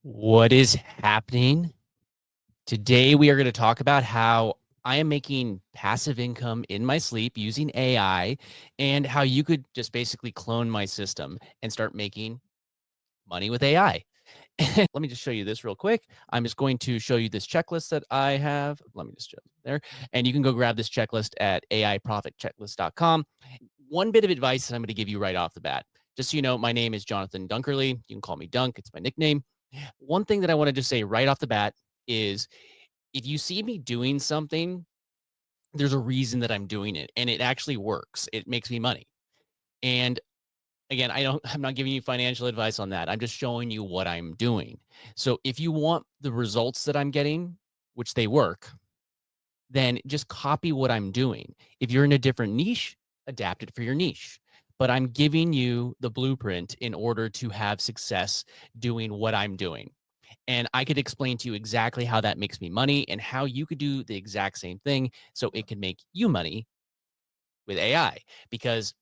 What is happening? Today, we are going to talk about how I am making passive income in my sleep using AI and how you could just basically clone my system and start making money with AI. Let me just show you this real quick. I'm just going to show you this checklist that I have. Let me just show it there. And you can go grab this checklist at aiprofitchecklist.com. One bit of advice that I'm going to give you right off the bat. Just so you know, my name is Jonathan Dunkerley. You can call me Dunk. It's my nickname. One thing that I wanted to say right off the bat is if you see me doing something, there's a reason that I'm doing it and it actually works. It makes me money. And again, I'm not giving you financial advice on that. I'm just showing you what I'm doing. So if you want the results that I'm getting, which they work, then just copy what I'm doing. If you're in a different niche, adapt it for your niche. But I'm giving you the blueprint in order to have success doing what I'm doing. And I could explain to you exactly how that makes me money and how you could do the exact same thing so it can make you money with AI. Because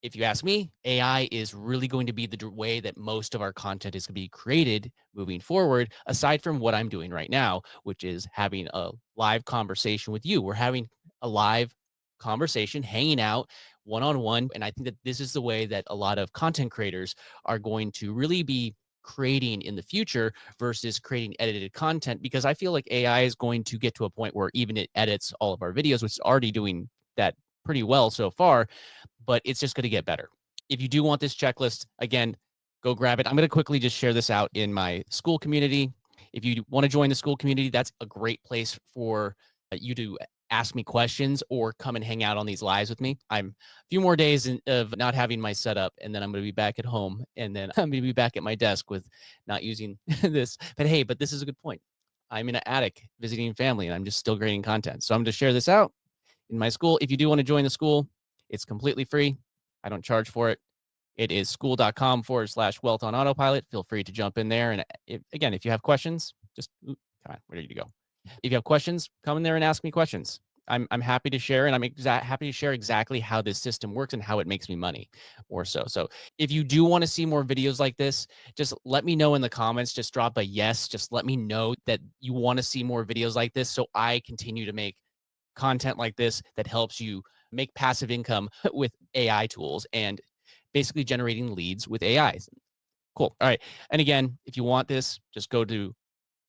if you ask me, AI is really going to be the way that most of our content is going to be created moving forward, aside from what I'm doing right now, which is having a live conversation with you. We're having a live conversation, hanging out one on one. And I think that this is the way that a lot of content creators are going to really be creating in the future versus creating edited content, because I feel like AI is going to get to a point where even it edits all of our videos, which is already doing that pretty well so far, but it's just going to get better. If you do want this checklist, again, go grab it. I'm going to quickly just share this out in my school community. If you want to join the school community, that's a great place for you to ask me questions or come and hang out on these lives with me. I'm a few more days of not having my setup, and then I'm going to be back at home, and then I'm going to be back at my desk with not using this. But hey, but this is a good point. I'm in an attic visiting family, and I'm just still creating content. So I'm going to share this out in my school. If you do want to join the school, it's completely free. I don't charge for it. It is school.com/wealth on autopilot. Feel free to jump in there. And again, if you have questions, just come on, where did you go? If you have questions, come in there and ask me questions. I'm happy to share, and I'm happy to share exactly how this system works and how it makes me money or so. So if you do want to see more videos like this, just let me know in the comments. Just drop a yes. Just let me know that you want to see more videos like this so I continue to make content like this that helps you make passive income with AI tools and basically generating leads with AIs. Cool. All right. And again, if you want this, just go to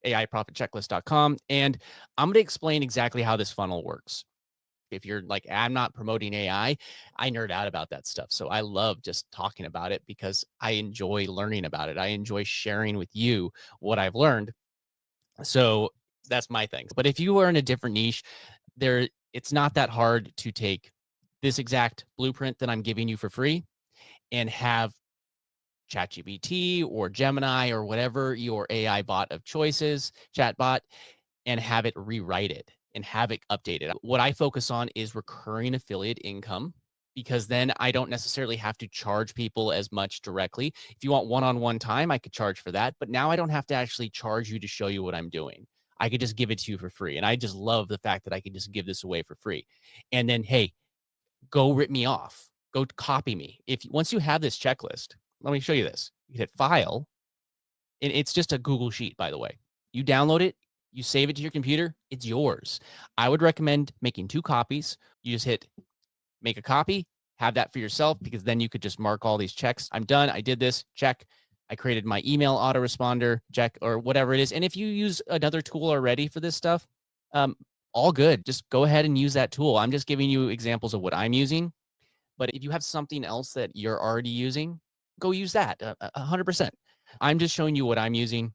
aiprofitchecklist.com and I'm going to explain exactly how this funnel works. If you're like, I'm not promoting AI, I nerd out about that stuff. So I love just talking about it because I enjoy learning about it. I enjoy sharing with you what I've learned. So that's my thing. But if you are in a different niche, it's not that hard to take this exact blueprint that I'm giving you for free and have ChatGPT or Gemini or whatever your AI bot of choice is, chatbot, and have it rewrite it and have it updated. What I focus on is recurring affiliate income, because then I don't necessarily have to charge people as much directly. If you want one-on-one time, I could charge for that, but now I don't have to actually charge you to show you what I'm doing. I could just give it to you for free. And I just love the fact that I can just give this away for free. And then, hey, go rip me off. Go copy me. If once you have this checklist, let me show you this. You hit file, and it's just a Google sheet, by the way. You download it, you save it to your computer, it's yours. I would recommend making 2 copies. You just hit make a copy, have that for yourself, because then you could just mark all these checks. I'm done. I did this. Check. I created my email autoresponder, check, or whatever it is. And if you use another tool already for this stuff, all good. Just go ahead and use that tool. I'm just giving you examples of what I'm using. But if you have something else that you're already using, go use that 100%. I'm just showing you what I'm using.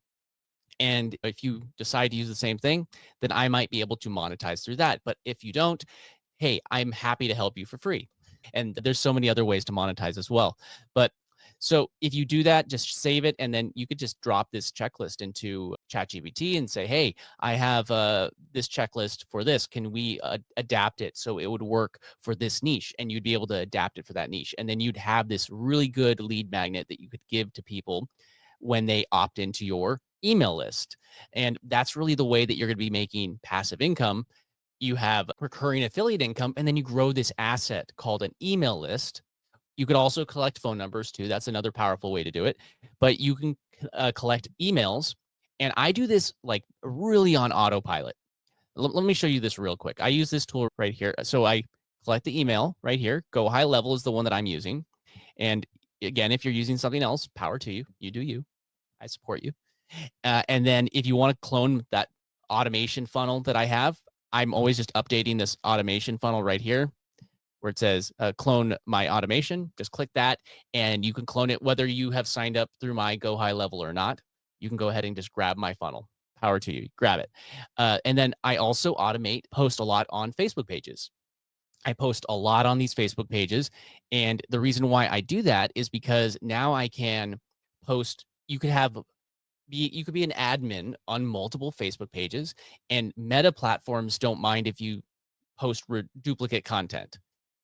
And if you decide to use the same thing, then I might be able to monetize through that. But if you don't, hey, I'm happy to help you for free. And there's so many other ways to monetize as well. But so if you do that, just save it. And then you could just drop this checklist into ChatGPT and say, hey, I have this checklist for this. Can we adapt it so it would work for this niche? And you'd be able to adapt it for that niche. And then you'd have this really good lead magnet that you could give to people when they opt into your email list. And that's really the way that you're going to be making passive income. You have recurring affiliate income, and then you grow this asset called an email list. You could also collect phone numbers too. That's another powerful way to do it. But you can collect emails, And I do this like really on autopilot. Let me show you this real quick. I use this tool right here. So I collect the email right here. Go high level is the one that I'm using. And again, if you're using something else, power to you. You do you. I support you. And then if you want to clone that automation funnel that I have, I'm always just updating this automation funnel right here where it says clone my automation. Just click that and you can clone it whether you have signed up through my Go High Level or not. You can go ahead and just grab my funnel. Power to you. Grab it. And then I also post a lot on Facebook pages. I post a lot on these Facebook pages. And the reason why I do that is because now I can post, you could be an admin on multiple Facebook pages, and Meta platforms don't mind if you post duplicate content.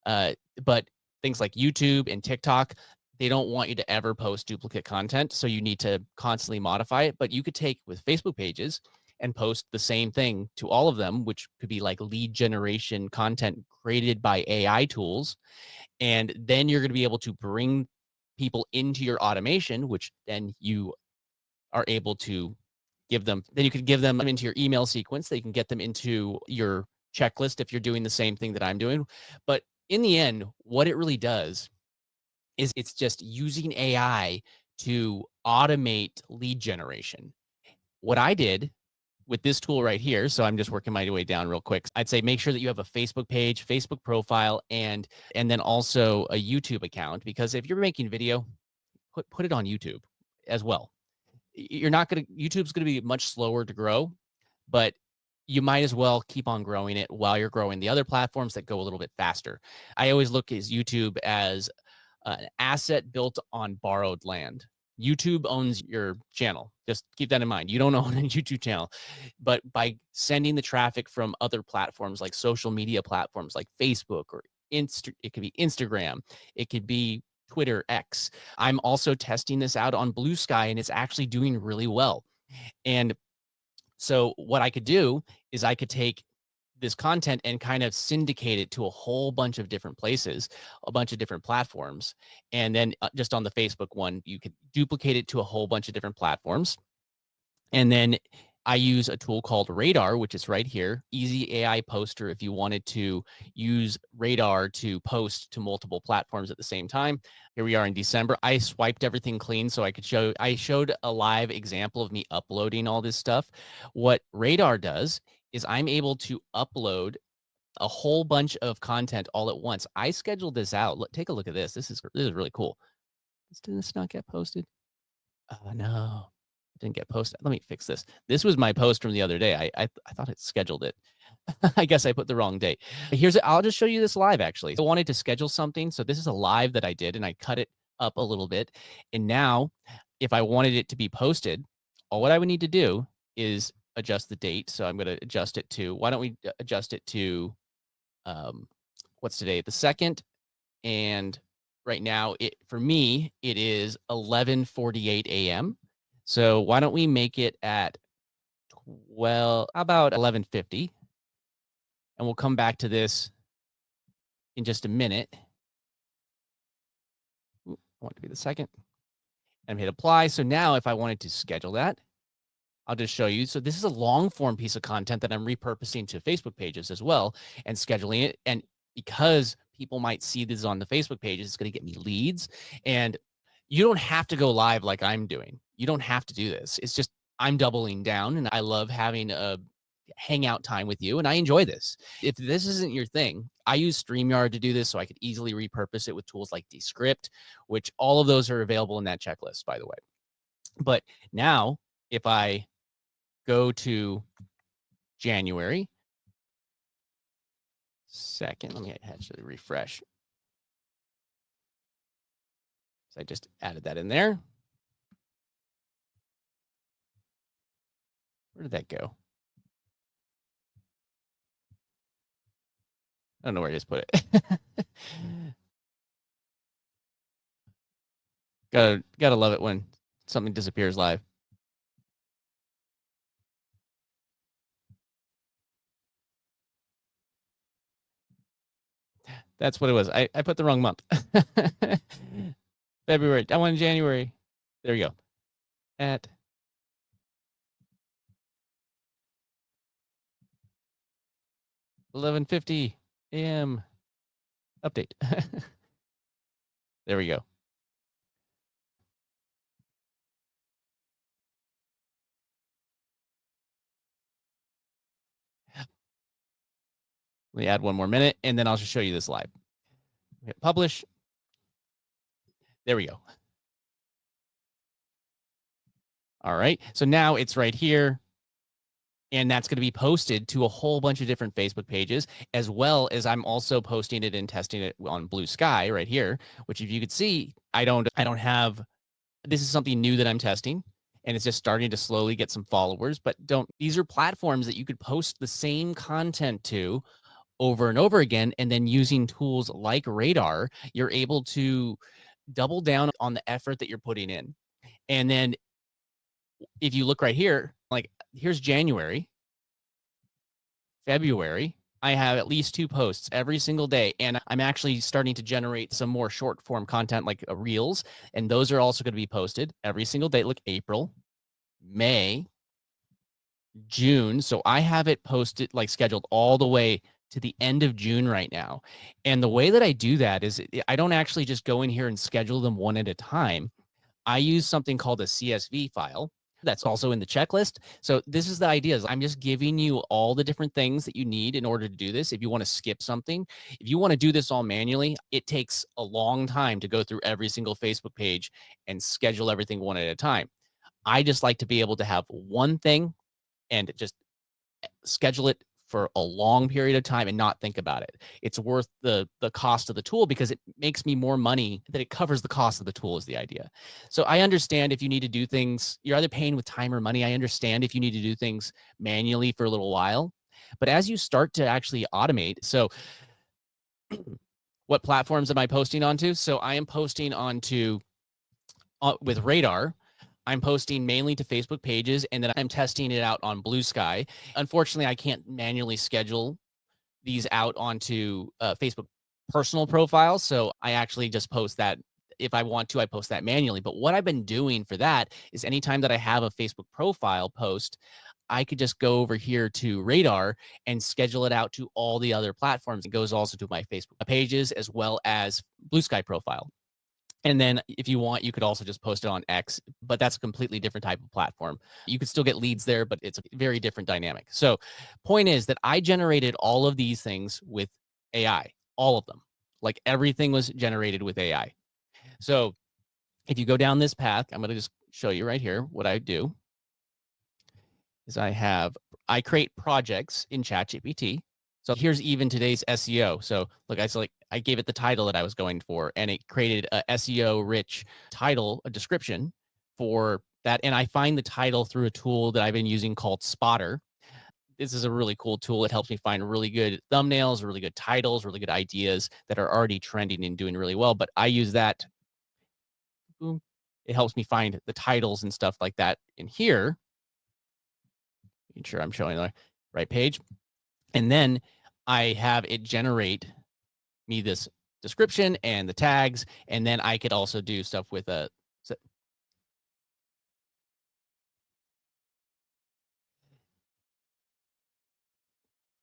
Uh, but things like YouTube and TikTok, they don't want you to ever post duplicate content. So you need to constantly modify it. But you could take with Facebook pages and post the same thing to all of them, which could be like lead generation content created by AI tools. And then you're going to be able to bring people into your automation, which then you are able to then you could give them into your email sequence. They can get them into your checklist if you're doing the same thing that I'm doing. But in the end, what it really does is it's just using AI to automate lead generation. What I did with this tool right here, so I'm just working my way down real quick. I'd say make sure that you have a Facebook page, Facebook profile, and then also a YouTube account, because if you're making video, put it on YouTube as well. You're not going to YouTube's going to be much slower to grow, but you might as well keep on growing it while you're growing the other platforms that go a little bit faster. I always look at YouTube as an asset built on borrowed land. YouTube owns your channel. Just keep that in mind. You don't own a YouTube channel. But by sending the traffic from other platforms like social media platforms like Facebook or it could be Instagram, it could be Twitter X. I'm also testing this out on Blue Sky and it's actually doing really well. And so what I could do is I could take this content and kind of syndicate it to a whole bunch of different places, a bunch of different platforms. And then just on the Facebook one, you could duplicate it to a whole bunch of different platforms. And then I use a tool called Radar, which is right here, easy AI poster. If you wanted to use Radar to post to multiple platforms at the same time. Here we are in December. I swiped everything clean so I showed a live example of me uploading all this stuff. What Radar does is I'm able to upload a whole bunch of content all at once. I scheduled this out. Take a look at this. This is really cool. Did this not get posted? Oh, no. It didn't get posted. Let me fix this. This was my post from the other day. I thought it scheduled it. I guess I put the wrong date. I'll just show you this live, actually. I wanted to schedule something. So this is a live that I did, and I cut it up a little bit. And now, if I wanted it to be posted, all what I would need to do is adjust the date. So I'm going to adjust it to, why don't we adjust it to, what's today? The 2nd. And right now, for me, it is 11:48 a.m. So why don't we make it at about 11:50, and we'll come back to this in just a minute. I want it to be the 2nd, and hit apply. So now, if I wanted to schedule that, I'll just show you. So this is a long form piece of content that I'm repurposing to Facebook pages as well and scheduling it. And because people might see this on the Facebook pages, it's going to get me leads. And you don't have to go live like I'm doing. You don't have to do this. It's just I'm doubling down and I love having a hangout time with you and I enjoy this. If this isn't your thing, I use StreamYard to do this so I could easily repurpose it with tools like Descript, which all of those are available in that checklist, by the way. But now if I go to January 2nd, let me actually refresh. So I just added that in there. Where did that go? I don't know where I just put it. Gotta love it when something disappears live. That's what it was. I put the wrong month. February. I went in January. There we go. 11:50 a.m. update. There we go. Let me add one more minute and then I'll just show you this live. Hit publish. There we go. All right. So now it's right here. And that's going to be posted to a whole bunch of different Facebook pages, as well as I'm also posting it and testing it on Blue Sky right here, which if you could see, I don't have, this is something new that I'm testing and it's just starting to slowly get some followers, but these are platforms that you could post the same content to over and over again. And then using tools like Radar, you're able to double down on the effort that you're putting in. And then if you look right here, like here's January, February, I have at least 2 posts every single day, and I'm actually starting to generate some more short form content like reels, and those are also going to be posted every single day. Look, April, May, June. So I have it posted, like scheduled all the way to the end of June right now. And the way that I do that is I don't actually just go in here and schedule them one at a time. I use something called a CSV file that's also in the checklist. So this is the idea is I'm just giving you all the different things that you need in order to do this. If you want to skip something, if you want to do this all manually, it takes a long time to go through every single Facebook page and schedule everything one at a time. I just like to be able to have one thing and just schedule it for a long period of time and not think about it. It's worth the cost of the tool because it makes me more money that it covers the cost of the tool is the idea. So I understand if you need to do things, you're either paying with time or money. I understand if you need to do things manually for a little while. But as you start to actually automate, so what platforms am I posting onto? So I am posting onto with Radar. I'm posting mainly to Facebook pages and then I'm testing it out on Blue Sky. Unfortunately, I can't manually schedule these out onto Facebook personal profiles. So I actually just post that. If I want to, I post that manually. But what I've been doing for that is anytime that I have a Facebook profile post, I could just go over here to Radar and schedule it out to all the other platforms. It goes also to my Facebook pages as well as Blue Sky profile. And then if you want, you could also just post it on X, but that's a completely different type of platform. You could still get leads there, but it's a very different dynamic. So point is that I generated all of these things with AI, all of them. Like everything was generated with AI. So if you go down this path, I'm going to just show you right here. What I do is I create projects in ChatGPT. So here's even today's SEO. So look, I gave it the title that I was going for, and it created a SEO rich title, a description for that. And I find the title through a tool that I've been using called Spotter. This is a really cool tool. It helps me find really good thumbnails, really good titles, really good ideas that are already trending and doing really well. But I use that. Boom. It helps me find the titles and stuff like that in here. Making sure I'm showing the right page. And then I have it generate me this description and the tags. And then I could also do stuff with the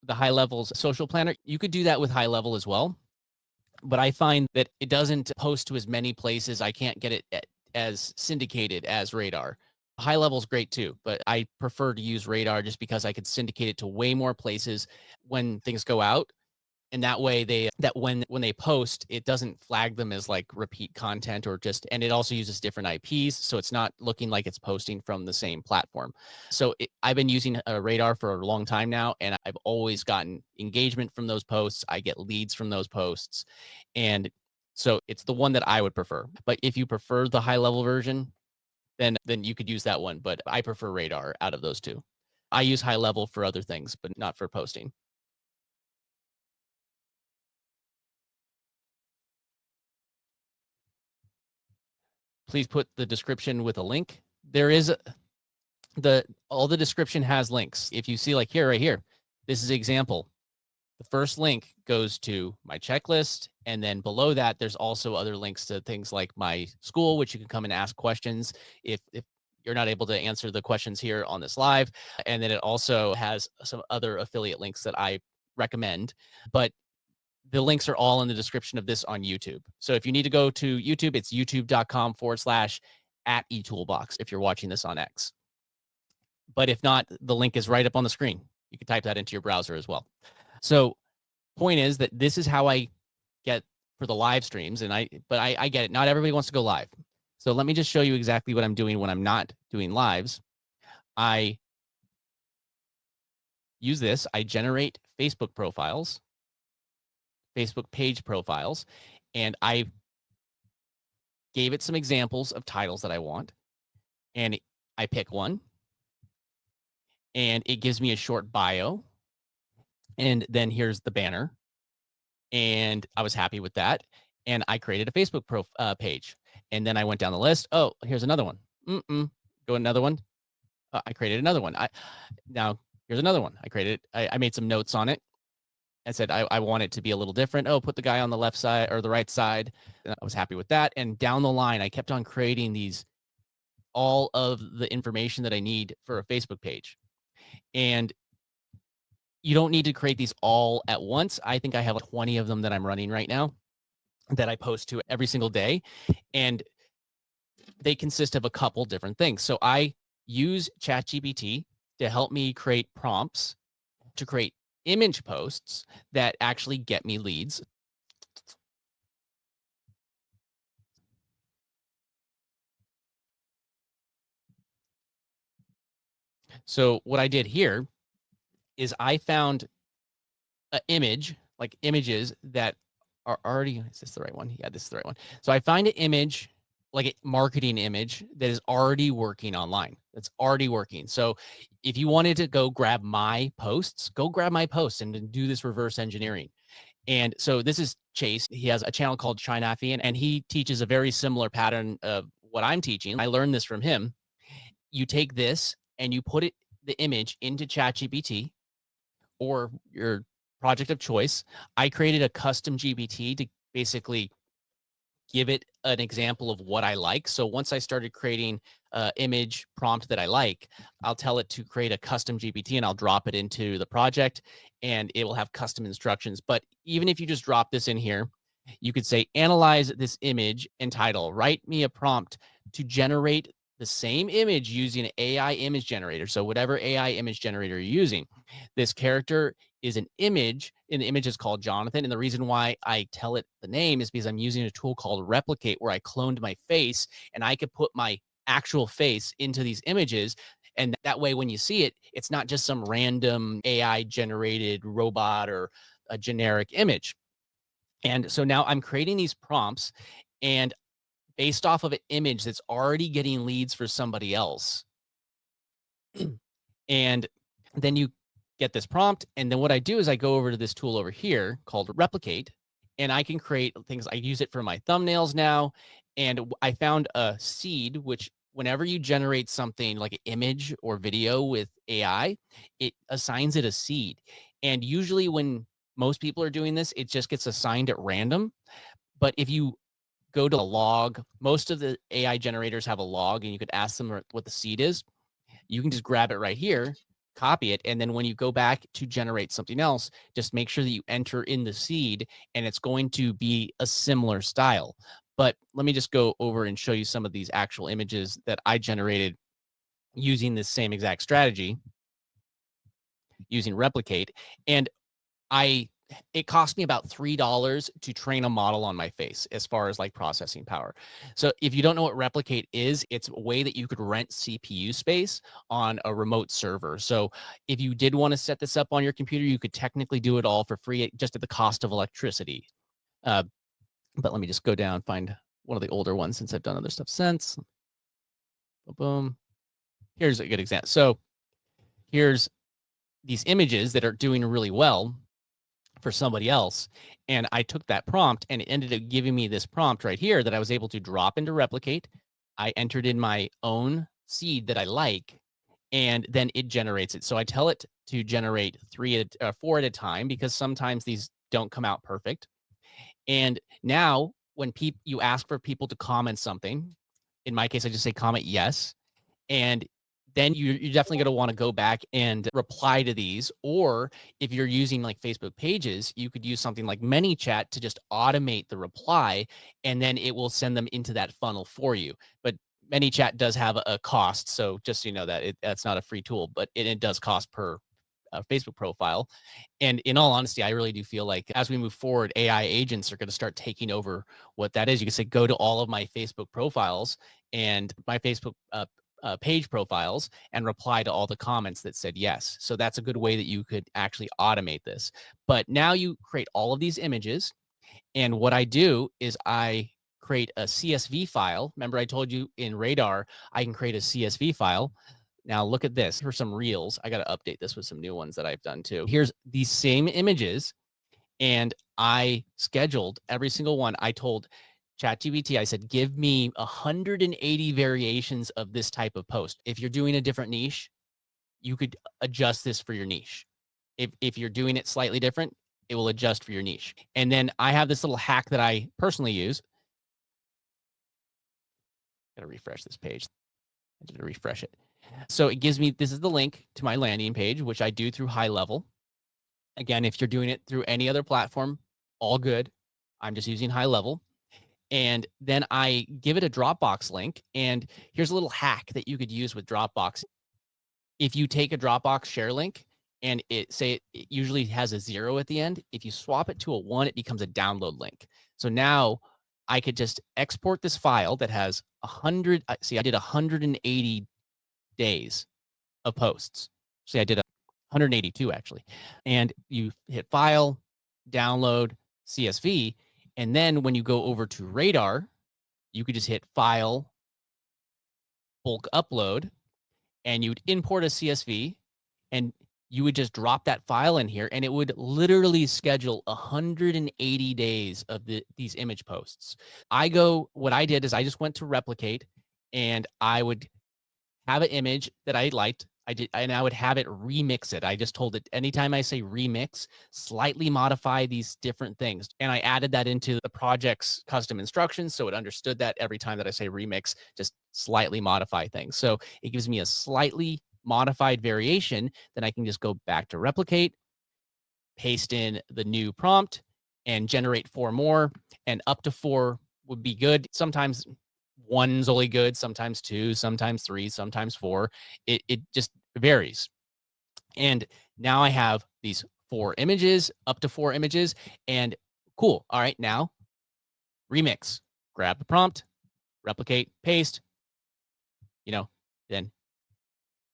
high levels social planner. You could do that with high level as well. But I find that it doesn't post to as many places. I can't get it as syndicated as Radar. High level is great too, but I prefer to use Radar just because I could syndicate it to way more places when things go out. And that way when they post, it doesn't flag them as like repeat content or just, and it also uses different IPs. So it's not looking like it's posting from the same platform. So I've been using a Radar for a long time now, and I've always gotten engagement from those posts. I get leads from those posts. And so it's the one that I would prefer. But if you prefer the high level version, then you could use that one. But I prefer Radar out of those two. I use high level for other things, but not for posting. Please put the description with a link. There is all the description has links. If you see like here, right here, this is example. The first link goes to my checklist. And then below that, there's also other links to things like my school, which you can come and ask questions if you're not able to answer the questions here on this live. And then it also has some other affiliate links that I recommend, but the links are all in the description of this on YouTube. So if you need to go to YouTube, it's youtube.com/@etoolbox if you're watching this on X. But if not, the link is right up on the screen. You can type that into your browser as well. So point is that this is how I get for the live streams. And I get it. Not everybody wants to go live. So let me just show you exactly what I'm doing when I'm not doing lives. I use this. I generate Facebook profiles, Facebook page profiles, and I gave it some examples of titles that I want. And I pick one, and it gives me a short bio. And then here's the banner. And I was happy with that. And I created a Facebook page. And then I went down the list. Oh, here's another one. Go another one. I created another one. Now here's another one. I made some notes on it. I said I want it to be a little different. Oh, put the guy on the left side or the right side. And I was happy with that. And down the line, I kept on creating all of the information that I need for a Facebook page. And you don't need to create these all at once. I think I have 20 of them that I'm running right now that I post to every single day. And they consist of a couple different things. So I use ChatGPT to help me create prompts to create image posts that actually get me leads. So what I did here is I found an image, like images that are already, is this the right one? Yeah, this is the right one. So I find an image, like a marketing image that is already working online. That's already working. So if you wanted to go grab my posts, go grab my posts and do this reverse engineering. And so this is Chase. He has a channel called Chinafi, and he teaches a very similar pattern of what I'm teaching. I learned this from him. You take this and you put the image into ChatGPT or your project of choice. I created a custom GPT to basically give it an example of what I like. So once I started creating an image prompt that I like, I'll tell it to create a custom GPT and I'll drop it into the project and it will have custom instructions. But even if you just drop this in here, you could say, analyze this image and title, write me a prompt to generate the same image using an AI image generator. So whatever AI image generator you're using, this character is an image, and the image is called Jonathan. And the reason why I tell it the name is because I'm using a tool called Replicate where I cloned my face and I could put my actual face into these images. And that way, when you see it, it's not just some random AI generated robot or a generic image. And so now I'm creating these prompts and based off of an image that's already getting leads for somebody else. And then you get this prompt. And then what I do is I go over to this tool over here called Replicate, and I can create things. I use it for my thumbnails now. And I found a seed, which whenever you generate something like an image or video with AI, it assigns it a seed. And usually when most people are doing this, it just gets assigned at random. But if you go to a log, most of the AI generators have a log, and you could ask them what the seed is. You can just grab it right here, copy it, and then when you go back to generate something else, just make sure that you enter in the seed, and it's going to be a similar style. But let me just go over and show you some of these actual images that I generated using this same exact strategy, using Replicate. And I it cost me about $3 to train a model on my face as far as like processing power. So if you don't know what Replicate is, it's a way that you could rent CPU space on a remote server. So if you did want to set this up on your computer, you could technically do it all for free, just at the cost of electricity. But let me just go down, find one of the older ones since I've done other stuff since. Boom. Here's a good example. So here's these images that are doing really well for somebody else. And I took that prompt and it ended up giving me this prompt right here that I was able to drop into Replicate. I entered in my own seed that I like, and then it generates it. So I tell it to generate 4 at a time because sometimes these don't come out perfect. And now when you ask for people to comment something, in my case, I just say comment yes. And then you're definitely going to want to go back and reply to these. Or if you're using like Facebook pages, you could use something like ManyChat to just automate the reply, and then it will send them into that funnel for you. But ManyChat does have a cost. So just so you know that that's not a free tool, but it does cost per Facebook profile. And in all honesty, I really do feel like as we move forward, AI agents are going to start taking over what that is. You can say, go to all of my Facebook profiles and my Facebook page profiles and reply to all the comments that said yes. So that's a good way that you could actually automate this. But now you create all of these images. And what I do is I create a CSV file. Remember, I told you in Radar, I can create a CSV file. Now look at this. Here's some reels. I got to update this with some new ones that I've done too. Here's these same images, and I scheduled every single one. I told ChatGPT, I said, give me 180 variations of this type of post. If you're doing a different niche, you could adjust this for your niche. If you're doing it slightly different, it will adjust for your niche. And then I have this little hack that I personally use. Gotta refresh this page. I did refresh it. So it gives me, this is the link to my landing page, which I do through High Level. Again, if you're doing it through any other platform, all good. I'm just using High Level. And then I give it a Dropbox link. And here's a little hack that you could use with Dropbox. If you take a Dropbox share link and it usually has a 0 at the end, if you swap it to a 1, it becomes a download link. So now I could just export this file that has 100. See, I did 180 days of posts. See, I did 182 actually. And you hit file, download, CSV. And then when you go over to Radar, you could just hit file, bulk upload, and you'd import a CSV, and you would just drop that file in here, and it would literally schedule 180 days of these image posts. What I did is I just went to Replicate, and I would have an image that I liked. And I would have it remix it. I just told it anytime I say remix, slightly modify these different things. And I added that into the project's custom instructions. So it understood that every time that I say remix, just slightly modify things. So it gives me a slightly modified variation. Then I can just go back to Replicate, paste in the new prompt, and generate 4 more. And up to 4 would be good. Sometimes 1's only good, sometimes 2, sometimes 3, sometimes 4. It just varies. And now I have these 4 images, up to 4 images, and cool. All right, now remix. Grab the prompt, replicate, paste. Then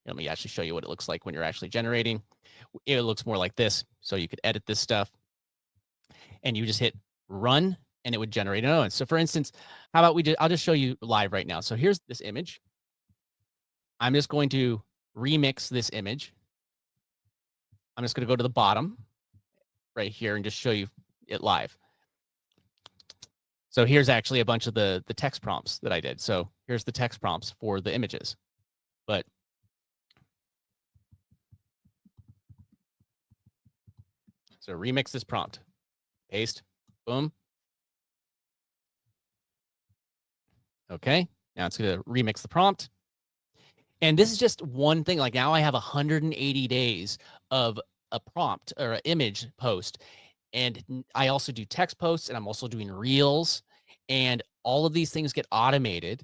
let me actually show you what it looks like when you're actually generating. It looks more like this. So you could edit this stuff, and you just hit run, and it would generate another one. So for instance, how about I'll just show you live right now. So here's this image. I'm just going to remix this image. I'm just going to go to the bottom right here and just show you it live. So here's actually a bunch of the text prompts that I did. So here's the text prompts for the images. But so remix this prompt, paste, boom. Okay, now it's going to remix the prompt. And this is just one thing. Like now I have 180 days of a prompt or an image post. And I also do text posts, and I'm also doing reels, and all of these things get automated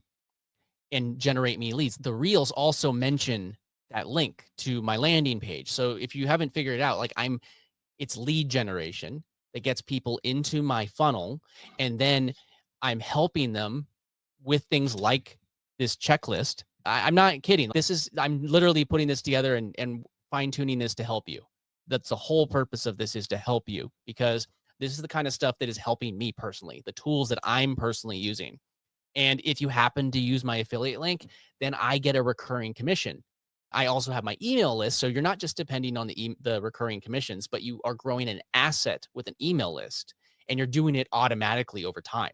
and generate me leads. The reels also mention that link to my landing page. So if you haven't figured it out, like it's lead generation that gets people into my funnel. And then I'm helping them with things like this checklist. I'm not kidding. I'm literally putting this together and fine tuning this to help you. That's the whole purpose of this, is to help you, because this is the kind of stuff that is helping me personally, the tools that I'm personally using. And if you happen to use my affiliate link, then I get a recurring commission. I also have my email list. So you're not just depending on the recurring commissions, but you are growing an asset with an email list, and you're doing it automatically over time.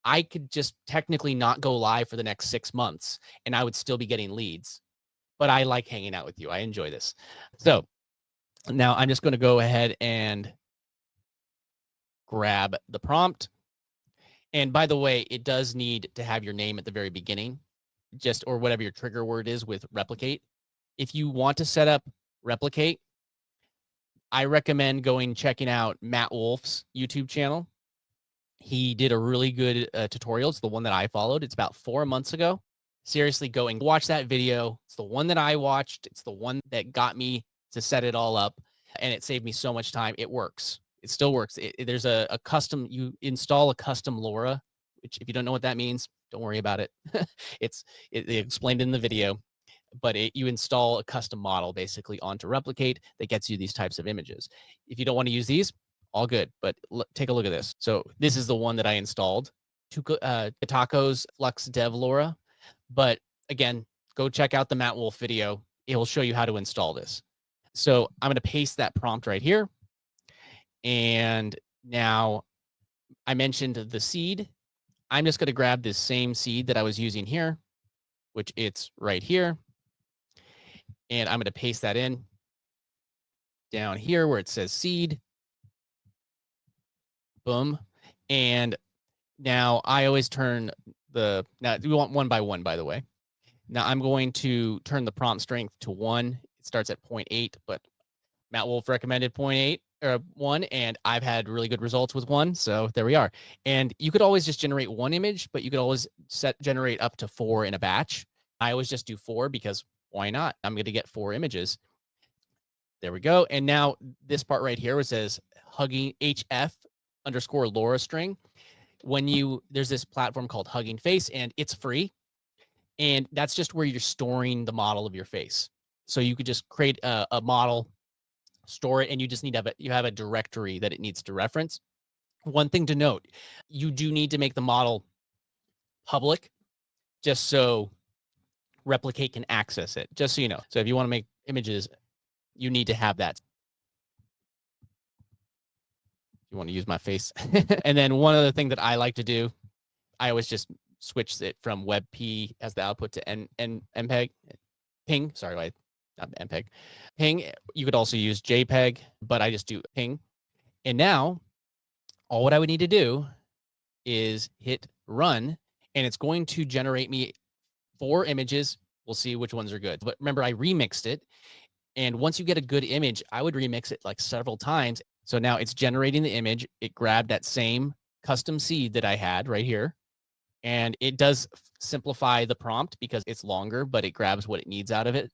I could just technically not go live for the next 6 months, and I would still be getting leads, but I like hanging out with you. I enjoy this. So now I'm just going to go ahead and grab the prompt. And by the way, it does need to have your name at the very beginning. or whatever your trigger word is with replicate. If you want to set up replicate, I recommend checking out Matt Wolf's YouTube channel. He did a really good tutorial. It's the one that I followed. It's about 4 months ago. Seriously, go and watch that video. It's the one that I watched. It's the one that got me to set it all up, and it saved me so much time. It works. It still works. There's a custom, you install a custom LoRa, which if you don't know what that means, don't worry about it. It explained in the video, but you install a custom model basically onto Replicate that gets you these types of images. If you don't want to use these, all good, but take a look at this. So this is the one that I installed, Taco's Flux Dev LoRa. But again, go check out the Matt Wolf video. It will show you how to install this. So I'm going to paste that prompt right here. And now I mentioned the seed. I'm just going to grab this same seed that I was using here, which it's right here. And I'm going to paste that in down here where it says seed. Boom. And now I always turn now we want one by one, by the way. Now I'm going to turn the prompt strength to 1. It starts at 0.8, but Matt Wolf recommended 0.8 or 1, and I've had really good results with 1. So there we are. And you could always just generate 1 image, but you could always generate up to 4 in a batch. I always just do 4 because why not? I'm going to get 4 images. There we go. And now this part right here, where it says hugging HF _ LoRa string. There's this platform called Hugging Face, and it's free. And that's just where you're storing the model of your face. So you could just create a model, store it, and you just need to have a directory that it needs to reference. One thing to note, you do need to make the model public just so Replicate can access it, just so you know. So if you want to make images, you need to have that. You want to use my face. And then one other thing that I like to do, I always just switch it from WebP as the output to MPEG, ping. Sorry, not MPEG. Ping. You could also use JPEG, but I just do ping. And now, all what I would need to do is hit run, and it's going to generate me 4 images. We'll see which ones are good. But remember, I remixed it. And once you get a good image, I would remix it like several times. So now it's generating the image. It grabbed that same custom seed that I had right here. And it does simplify the prompt because it's longer, but it grabs what it needs out of it.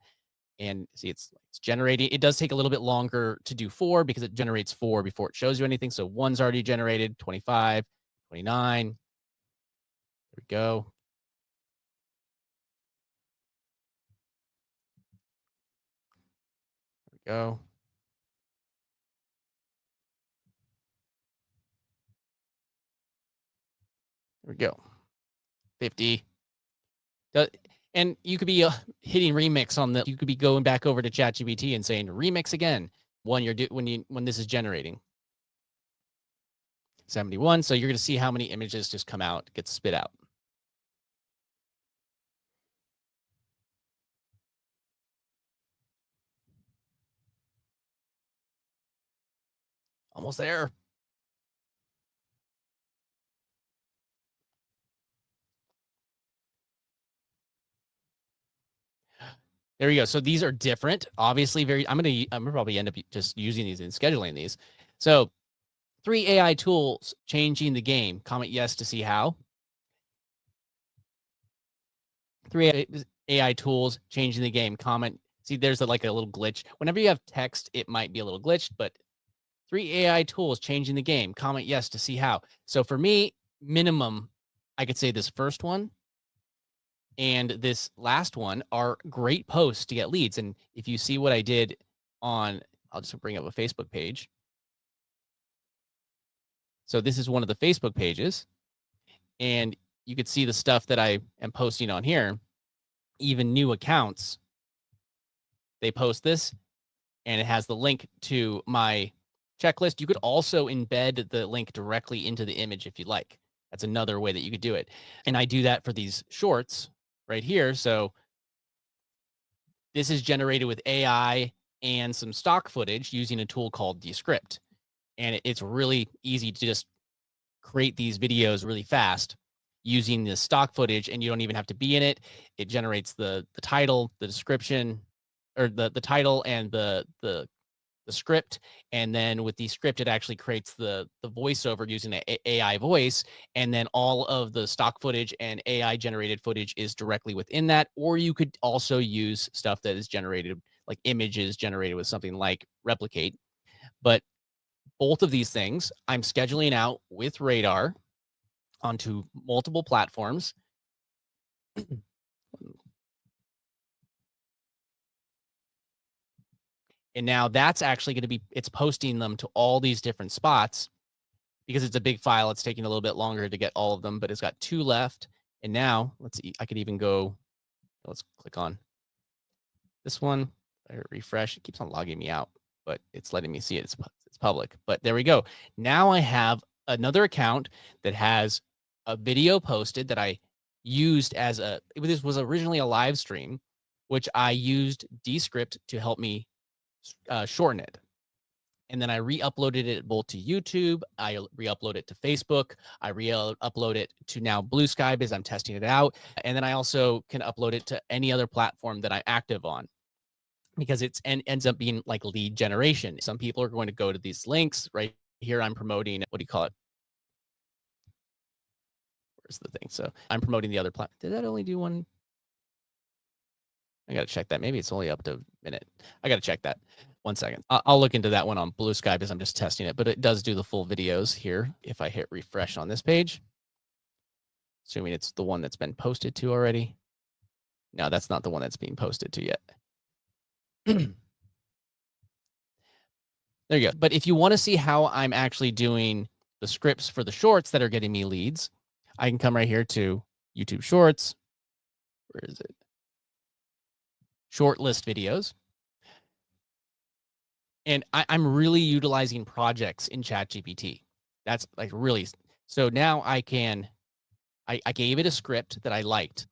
And see, it's generating. It does take a little bit longer to do 4 because it generates 4 before it shows you anything. So 1's already generated, 25, 29. There we go. There we go. There we go. 50. And you could be hitting remix on you could be going back over to ChatGPT and saying remix again when this is generating. 71. So you're going to see how many images just come out, get spit out. Almost there. There you go. So these are different, obviously I'm gonna probably end up just using these and scheduling these. So 3 AI tools changing the game. Comment yes to see how. 3 AI tools changing the game. Comment. See, there's like a little glitch. Whenever you have text, it might be a little glitched, but 3 AI tools changing the game. Comment yes to see how. So for me, minimum, I could say this first one and this last one are great posts to get leads. And if you see what I did I'll just bring up a Facebook page. So this is one of the Facebook pages, and you could see the stuff that I am posting on here. Even new accounts, they post this, and it has the link to my checklist. You could also embed the link directly into the image if you like. That's another way that you could do it. And I do that for these shorts right here. So this is generated with AI and some stock footage using a tool called Descript. And it's really easy to just create these videos really fast. using the stock footage, and you don't even have to be in it. It generates the title, the description, or the title and the script, and then with the script, it actually creates the voiceover using the AI voice, and then all of the stock footage and AI generated footage is directly within that. Or you could also use stuff that is generated, like images generated with something like Replicate. But both of these things I'm scheduling out with Radar onto multiple platforms. And now that's actually going to be, it's posting them to all these different spots because it's a big file. It's taking a little bit longer to get all of them, but it's got 2 left. And now let's see, I could even go, let's click on this one. I refresh, it keeps on logging me out, but it's letting me see it. It's public, but there we go. Now I have another account that has a video posted that I used as this was originally a live stream, which I used Descript to help me shorten it. And then I re-uploaded it both to YouTube. I re-upload it to Facebook. I re-upload it to now Blue Sky because I'm testing it out. And then I also can upload it to any other platform that I'm active on because it's ends up being like lead generation. Some people are going to go to these links right here. I'm promoting, what do you call it? Where's the thing? So I'm promoting the other platform. Did that only do one? I got to check that. Maybe it's only up to a minute. I got to check that. 1 second. I'll look into that one on Blue Sky because I'm just testing it, but it does do the full videos here. If I hit refresh on this page, assuming it's the one that's been posted to already. No, that's not the one that's being posted to yet. There you go. But if you want to see how I'm actually doing the scripts for the shorts that are getting me leads, I can come right here to YouTube Shorts. Where is it? Short list videos. And I'm really utilizing projects in ChatGPT. That's like really, so now I can, I gave it a script that I liked.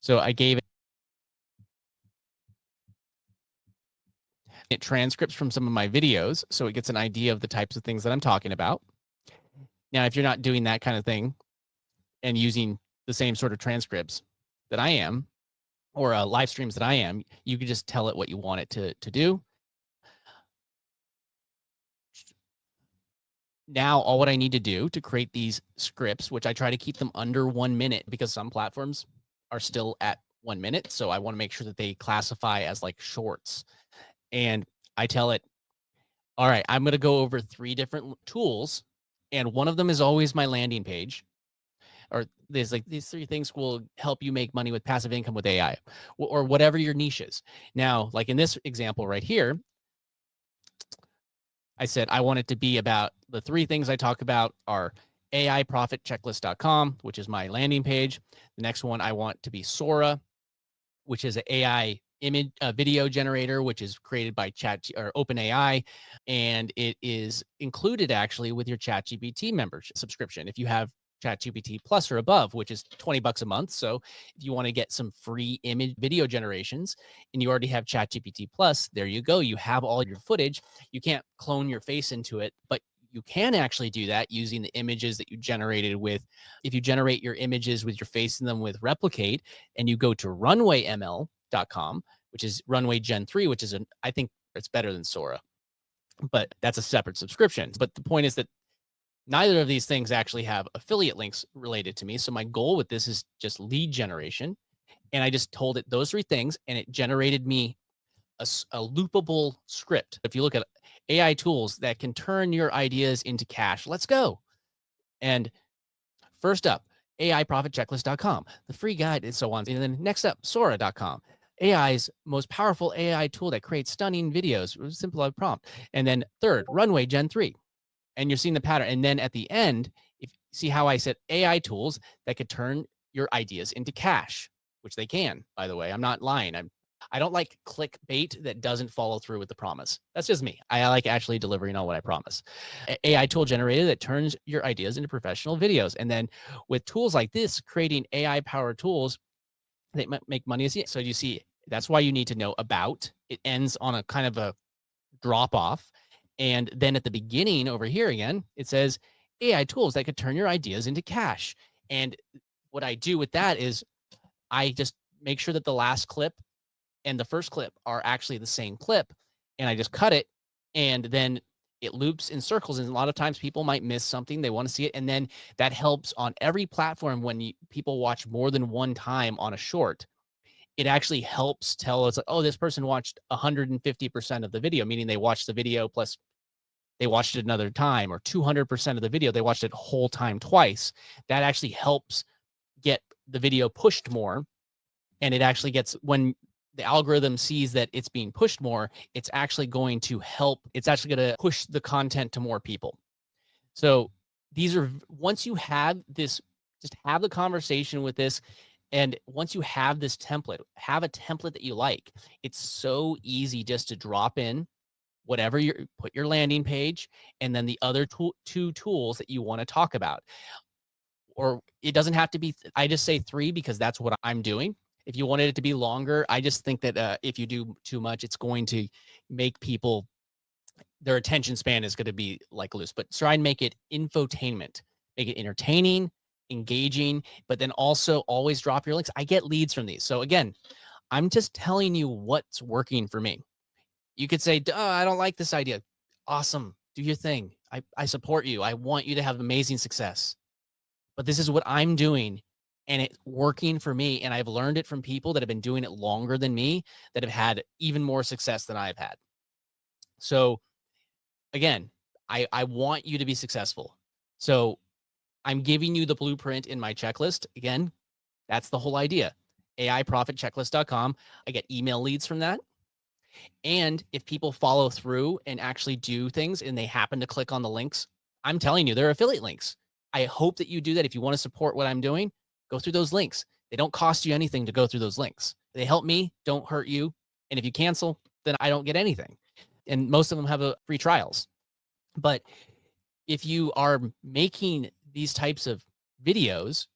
So I gave it transcripts from some of my videos. So it gets an idea of the types of things that I'm talking about. Now, if you're not doing that kind of thing and using the same sort of transcripts that I am, or live streams that I am, you can just tell it what you want it to do. Now, all what I need to do to create these scripts, which I try to keep them under 1 minute because some platforms are still at 1 minute. So I want to make sure that they classify as like shorts. And I tell it, all right, I'm going to go over 3 different tools. And one of them is always my landing page. Or there's like these 3 things will help you make money with passive income with AI or whatever your niche is. Now, like in this example right here, I said I want it to be about the 3 things I talk about are AIprofitchecklist.com, which is my landing page. The next one I want to be Sora, which is an AI image video generator, which is created by Chat or OpenAI, and it is included actually with your ChatGPT membership subscription if you have ChatGPT Plus or above, which is $20 a month. So if you want to get some free image video generations and you already have ChatGPT Plus, there you go. You have all your footage. You can't clone your face into it, but you can actually do that using the images that you generated with. If you generate your images with your face in them with Replicate and you go to runwayml.com, which is Runway Gen 3, which is I think it's better than Sora, but that's a separate subscription. But the point is that neither of these things actually have affiliate links related to me. So my goal with this is just lead generation. And I just told it those 3 things and it generated me a loopable script. If you look at AI tools that can turn your ideas into cash, let's go. And first up, AIprofitchecklist.com, the free guide and so on. And then next up, Sora.com, AI's most powerful AI tool that creates stunning videos with a simple prompt. And then third, Runway Gen 3. And you're seeing the pattern. And then at the end, if see how I said AI tools that could turn your ideas into cash, which they can, by the way. I'm not lying. I don't like clickbait that doesn't follow through with the promise. That's just me. I like actually delivering on what I promise. AI tool generator that turns your ideas into professional videos. And then with tools like this, creating AI powered tools that make money. So you see, that's why you need to know about. It ends on a kind of a drop off. And then at the beginning over here again, it says AI tools that could turn your ideas into cash. And what I do with that is I just make sure that the last clip and the first clip are actually the same clip. And I just cut it, and then it loops in circles. And a lot of times people might miss something. They want to see it. And then that helps on every platform when people watch more than one time on a short. It actually helps tell us, like, oh, this person watched 150% of the video, meaning they watched the video plus they watched it another time, or 200% of the video, they watched it whole time twice. That actually helps get the video pushed more. And it actually gets, when the algorithm sees that it's being pushed more, it's actually going to help. It's actually going to push the content to more people. So these are, once you have this, just have the conversation with this. And once you have this template, have a template that you like. It's so easy just to drop in whatever you put your landing page, and then the other two tools that you want to talk about. Or it doesn't have to be, I just say 3 because that's what I'm doing. If you wanted it to be longer, I just think that if you do too much, it's going to make people, their attention span is going to be like loose. But try and make it infotainment, make it entertaining, engaging, but then also always drop your links. I get leads from these. So again, I'm just telling you what's working for me. You could say, duh, I don't like this idea. Awesome. Do your thing. I support you. I want you to have amazing success. But this is what I'm doing, and it's working for me. And I've learned it from people that have been doing it longer than me, that have had even more success than I've had. So again, I want you to be successful. So I'm giving you the blueprint in my checklist. Again, that's the whole idea. AIprofitchecklist.com. I get email leads from that. And if people follow through and actually do things and they happen to click on the links, I'm telling you, they're affiliate links. I hope that you do that. If you want to support what I'm doing, go through those links. They don't cost you anything to go through those links. They help me, don't hurt you. And if you cancel, then I don't get anything. And most of them have free trials. But if you are making these types of videos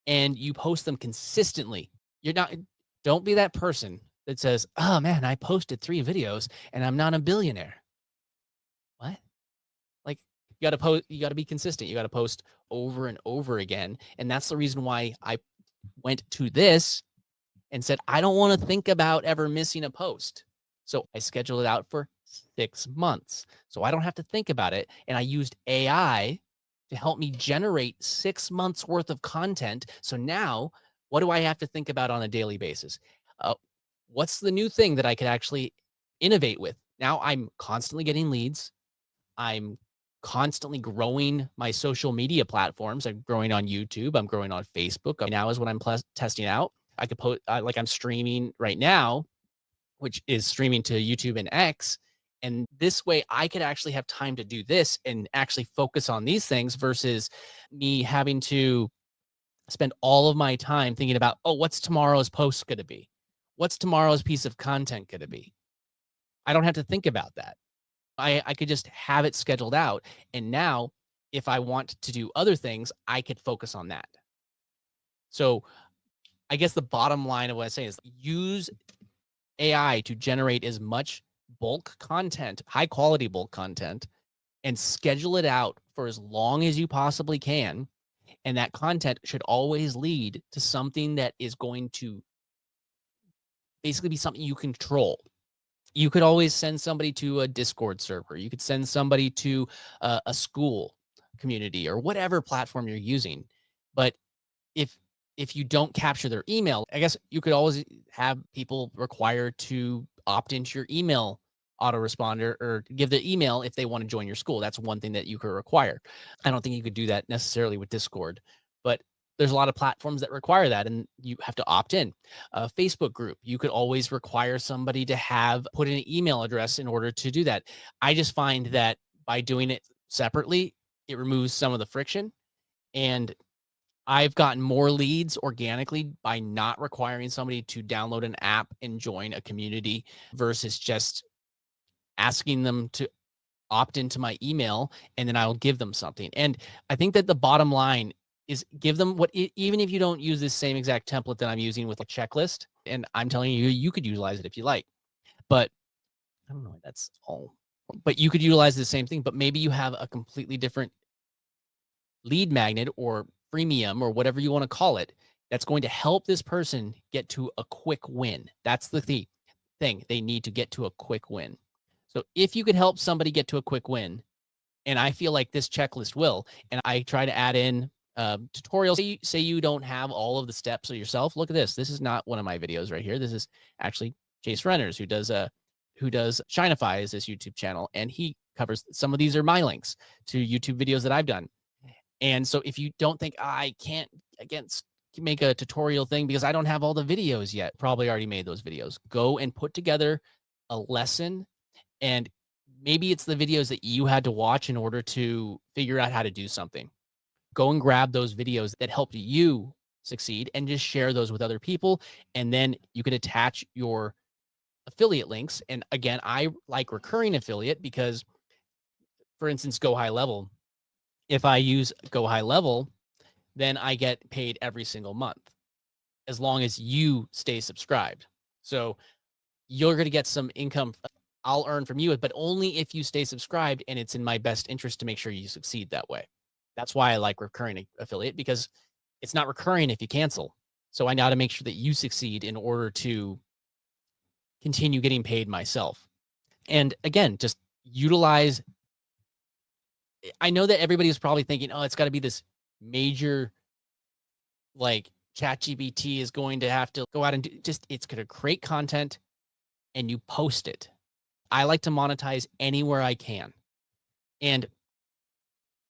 and you post them consistently, you're not, don't be that person that says, oh man, I posted 3 videos and I'm not a billionaire. What? Like, you got to post, you got to be consistent. You got to post over and over again. And that's the reason why I went to this and said, I don't want to think about ever missing a post. So I scheduled it out for 6 months. So I don't have to think about it. And I used AI to help me generate 6 months worth of content. So now, what do I have to think about on a daily basis? What's the new thing that I could actually innovate with? Now I'm constantly getting leads. I'm constantly growing my social media platforms. I'm growing on YouTube. I'm growing on Facebook. Now is what I'm testing out. I could post, like I'm streaming right now, which is streaming to YouTube and X. And this way I could actually have time to do this and actually focus on these things versus me having to spend all of my time thinking about, oh, what's tomorrow's post going to be? What's tomorrow's piece of content going to be? I don't have to think about that. I could just have it scheduled out. And now if I want to do other things, I could focus on that. So I guess the bottom line of what I say is use AI to generate as much bulk content, high quality bulk content, and schedule it out for as long as you possibly can. And that content should always lead to something that is going to basically be something you control. You could always send somebody to a Discord server. You could send somebody to a school community or whatever platform you're using. But if you don't capture their email, I guess you could always have people required to opt into your email autoresponder or give the email if they want to join your school. That's one thing that you could require. I don't think you could do that necessarily with Discord, but there's a lot of platforms that require that, and you have to opt in. A Facebook group, you could always require somebody to have put in an email address in order to do that. I just find that by doing it separately, it removes some of the friction. And I've gotten more leads organically by not requiring somebody to download an app and join a community versus just asking them to opt into my email, and then I'll give them something. And I think that the bottom line is give them what, even if you don't use this same exact template that I'm using with a checklist, and I'm telling you, you could utilize it if you like, but I don't know. That's all but you could utilize the same thing, but maybe you have a completely different lead magnet or freemium or whatever you want to call it that's going to help this person get to a quick win. That's the thing. They need to get to a quick win. So if you could help somebody get to a quick win, and I feel like this checklist will, and I try to add in tutorials. Say you don't have all of the steps yourself. Look at this. This is not one of my videos right here. This is actually Chase Runners, who does Shinify is this YouTube channel, and he covers some of these are my links to YouTube videos that I've done. And so if you don't think I can't against make a tutorial thing because I don't have all the videos yet, probably already made those videos. Go and put together a lesson, and maybe it's the videos that you had to watch in order to figure out how to do something. Go and grab those videos that helped you succeed and just share those with other people. And then you can attach your affiliate links. And again, I like recurring affiliate because, for instance, Go High Level. If I use Go High Level, then I get paid every single month as long as you stay subscribed. So you're going to get some income I'll earn from you, but only if you stay subscribed, and it's in my best interest to make sure you succeed that way. That's why I like recurring affiliate, because it's not recurring if you cancel. So I got to make sure that you succeed in order to continue getting paid myself. And again, just utilize. I know that everybody's probably thinking, oh, it's got to be this major, like ChatGPT is going to have to go out and do just, it's going to create content and you post it. I like to monetize anywhere I can. And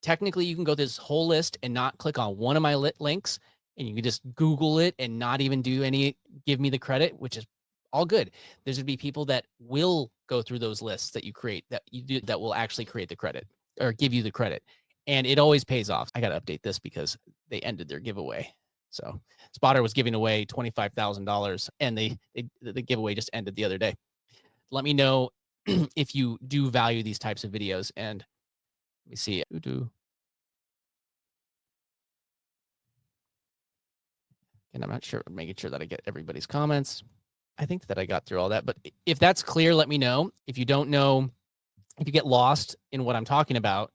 technically, you can go this whole list and not click on one of my links, and you can just Google it and not even give me the credit, which is all good. There's gonna be people that will go through those lists that you create that you do that will actually create the credit or give you the credit. And it always pays off. I got to update this because they ended their giveaway. So Spotter was giving away $25,000 and the giveaway just ended the other day. Let me know if you do value these types of videos. And let me see. And I'm not sure, making sure that I get everybody's comments. I think that I got through all that, but if that's clear, let me know. If you don't know, if you get lost in what I'm talking about,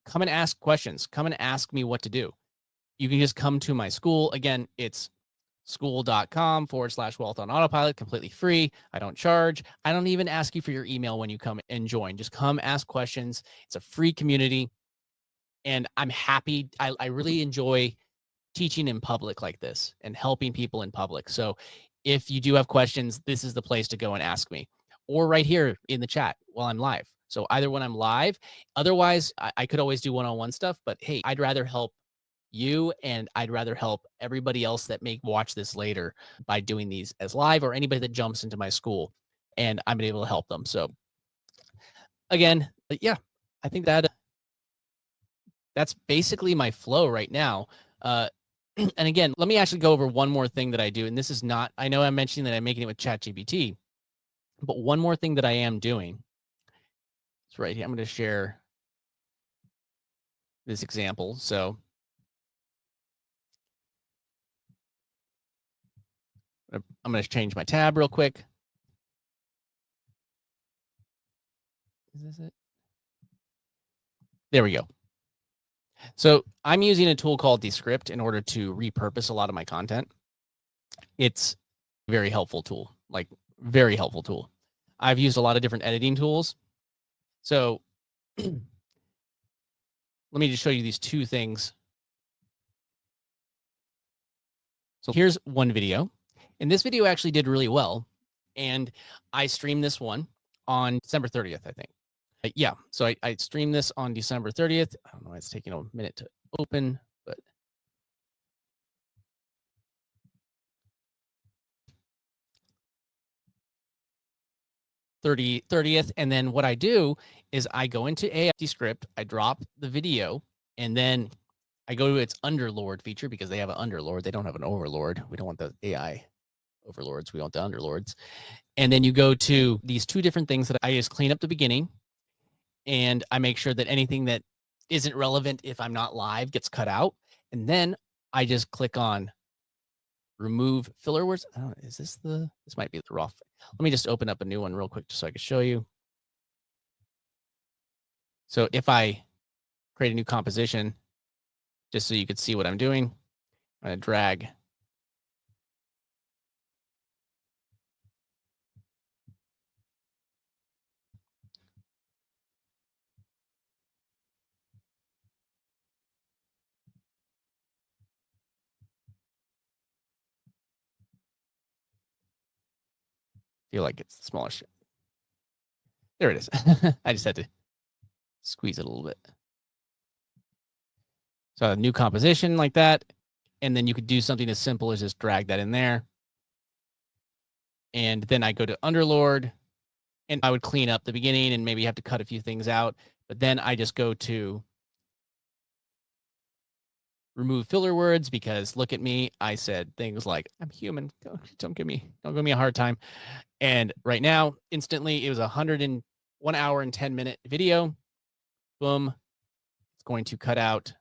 come and ask questions. Come and ask me what to do. You can just come to my school. Again, it's school.com/wealth on autopilot, completely free. I don't charge. I don't even ask you for your email when you come and join. Just come ask questions. It's a free community. And I'm happy. I really enjoy teaching in public like this and helping people in public. So if you do have questions, this is the place to go and ask me, or right here in the chat while I'm live. So either when I'm live, otherwise I could always do one-on-one stuff, but hey, I'd rather help you and I'd rather help everybody else that may watch this later by doing these as live, or anybody that jumps into my school and I'm able to help them. So again, yeah, I think that's basically my flow right now. And again, let me actually go over one more thing that I do. And this is not, I know I'm mentioning that I'm making it with ChatGPT, but one more thing that I am doing is right here. I'm going to share this example. So I'm going to change my tab real quick. Is this it? There we go. So I'm using a tool called Descript in order to repurpose a lot of my content. It's a very helpful tool, like very helpful tool. I've used a lot of different editing tools. So let me just show you these two things. So here's one video, and this video actually did really well. And I streamed this one on December 30th, I think. Yeah, so I streamed this on December 30th. I don't know why it's taking a minute to open, but 30th. And then what I do is I go into AI Descript, I drop the video, and then I go to its underlord feature because they have an underlord. They don't have an overlord. We don't want the AI overlords. We want the underlords. And then you go to these two different things that I just clean up the beginning, and I make sure that anything that isn't relevant if I'm not live gets cut out. And then I just click on remove filler words. I don't know, this might be the rough. Let me just open up a new one real quick just so I can show you. So if I create a new composition, just so you could see what I'm doing, I'm going to drag. Feel like it's the smaller. There it is. I just had to squeeze it a little bit. So a new composition like that. And then you could do something as simple as just drag that in there. And then I go to Underlord and I would clean up the beginning and maybe have to cut a few things out. But then I just go to remove filler words because look at me. I said things like, I'm human. Don't give me a hard time. And right now, instantly, it was 1 hour and 10-minute video. Boom. It's going to cut out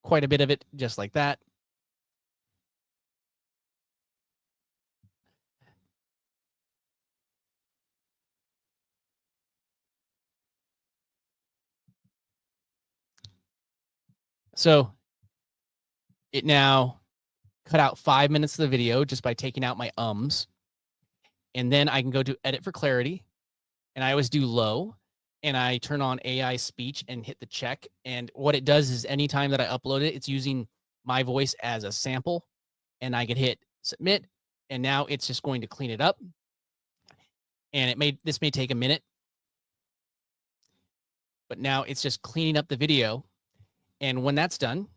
quite a bit of it, just like that. So it now cut out 5 minutes of the video just by taking out my ums. And then I can go to edit for clarity. And I always do low. And I turn on AI speech and hit the check. And what it does is anytime that I upload it, it's using my voice as a sample. And I can hit submit. And now it's just going to clean it up. And this may take a minute. But now it's just cleaning up the video. And when that's done,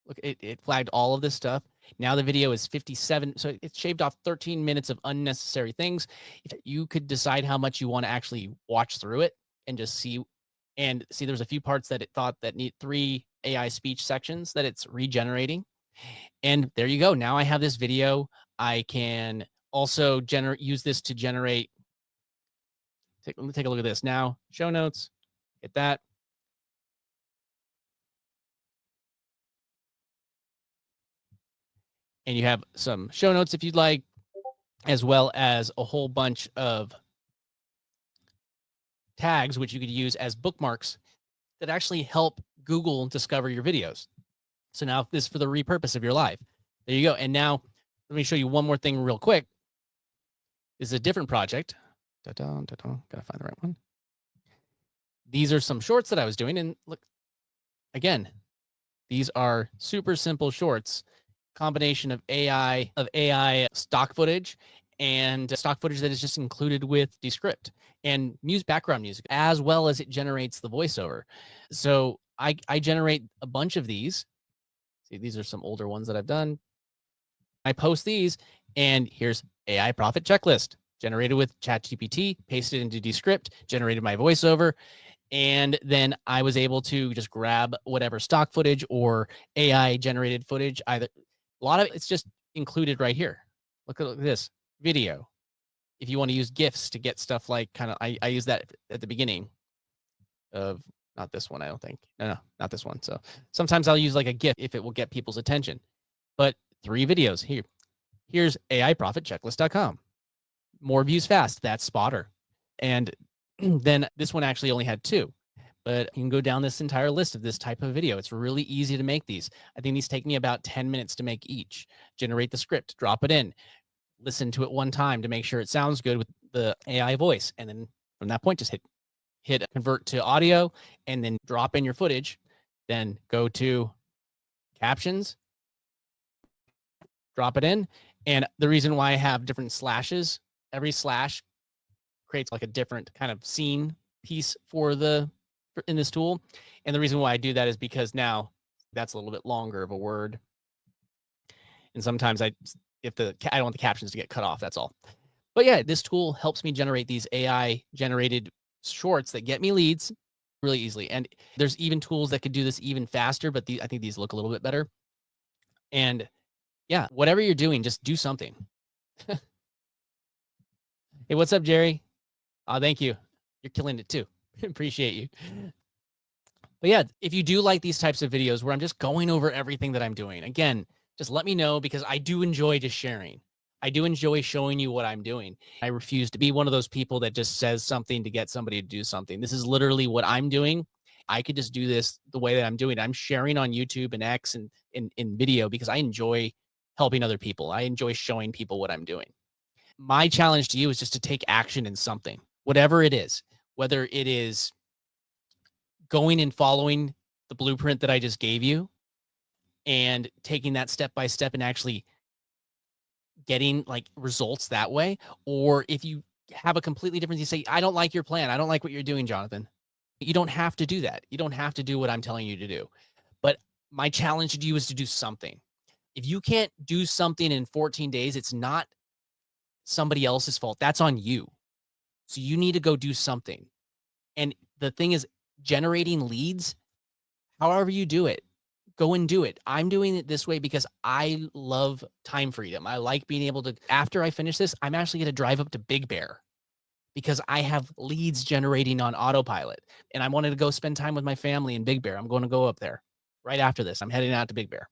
look, it flagged all of this stuff. Now the video is 57. So it shaved off 13 minutes of unnecessary things. If you could decide how much you want to actually watch through it and just see, there's a few parts that it thought that need 3 AI speech sections that it's regenerating. And there you go. Now I have this video. I can also use this to generate. Let me take a look at this now. Show notes, hit that. And you have some show notes if you'd like, as well as a whole bunch of tags, which you could use as bookmarks that actually help Google discover your videos. So now this is for the repurpose of your life. There you go. And now let me show you one more thing real quick. This is a different project. Gotta find the right one. These are some shorts that I was doing. And look, again, these are super simple shorts, combination of AI stock footage and stock footage that is just included with Descript and background music, as well as it generates the voiceover. So I generate a bunch of these. See, these are some older ones that I've done. I post these, and here's AI profit checklist generated with ChatGPT, pasted into Descript, generated my voiceover. And then I was able to just grab whatever stock footage or AI generated footage. A lot of it's just included right here. Look at this video. If you want to use GIFs to get stuff like I use that at the beginning of, not this one, I don't think. No, not this one. So sometimes I'll use like a GIF if it will get people's attention. But 3 videos here. Here's AIProfitChecklist.com. More views fast. That's Spotter. And then this one actually only had 2. But you can go down this entire list of this type of video. It's really easy to make these. I think these take me about 10 minutes to make each. Generate the script, drop it in, listen to it one time to make sure it sounds good with the AI voice. And then from that point, just hit convert to audio and then drop in your footage. Then go to captions, drop it in. And the reason why I have different slashes, every slash creates like a different kind of scene piece in this tool. And the reason why I do that is because now that's a little bit longer of a word. And sometimes I don't want the captions to get cut off. That's all. But yeah, this tool helps me generate these AI generated shorts that get me leads really easily. And there's even tools that could do this even faster, but I think these look a little bit better. And yeah, whatever you're doing, just do something. Hey, what's up, Jerry? Thank you. You're killing it too. Appreciate you. But yeah, if you do like these types of videos where I'm just going over everything that I'm doing, again, just let me know because I do enjoy just sharing. I do enjoy showing you what I'm doing. I refuse to be one of those people that just says something to get somebody to do something. This is literally what I'm doing. I could just do this the way that I'm doing. I'm sharing on YouTube and X and in video because I enjoy helping other people. I enjoy showing people what I'm doing. My challenge to you is just to take action in something, whatever it is, whether it is going and following the blueprint that I just gave you and taking that step by step and actually getting like results that way. Or if you have a completely different, you say, I don't like your plan. I don't like what you're doing, Jonathan. You don't have to do that. You don't have to do what I'm telling you to do. But my challenge to you is to do something. If you can't do something in 14 days, it's not somebody else's fault. That's on you. So you need to go do something. And the thing is, generating leads, however you do it, go and do it. I'm doing it this way because I love time freedom. I like being able to, after I finish this, I'm actually going to drive up to Big Bear because I have leads generating on autopilot and I wanted to go spend time with my family in Big Bear. I'm going to go up there right after this. I'm heading out to Big Bear.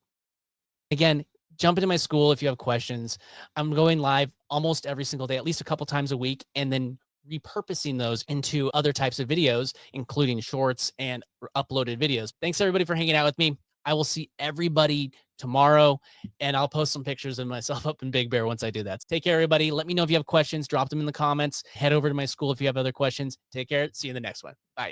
Again, jump into my school if you have questions. I'm going live almost every single day, at least a couple times a week, and then repurposing those into other types of videos, including shorts and uploaded videos. Thanks everybody for hanging out with me. I will see everybody tomorrow, and I'll post some pictures of myself up in Big Bear once I do that. So take care, everybody. Let me know if you have questions. Drop them in the comments. Head over to my school if you have other questions. Take care. See you in the next one. Bye.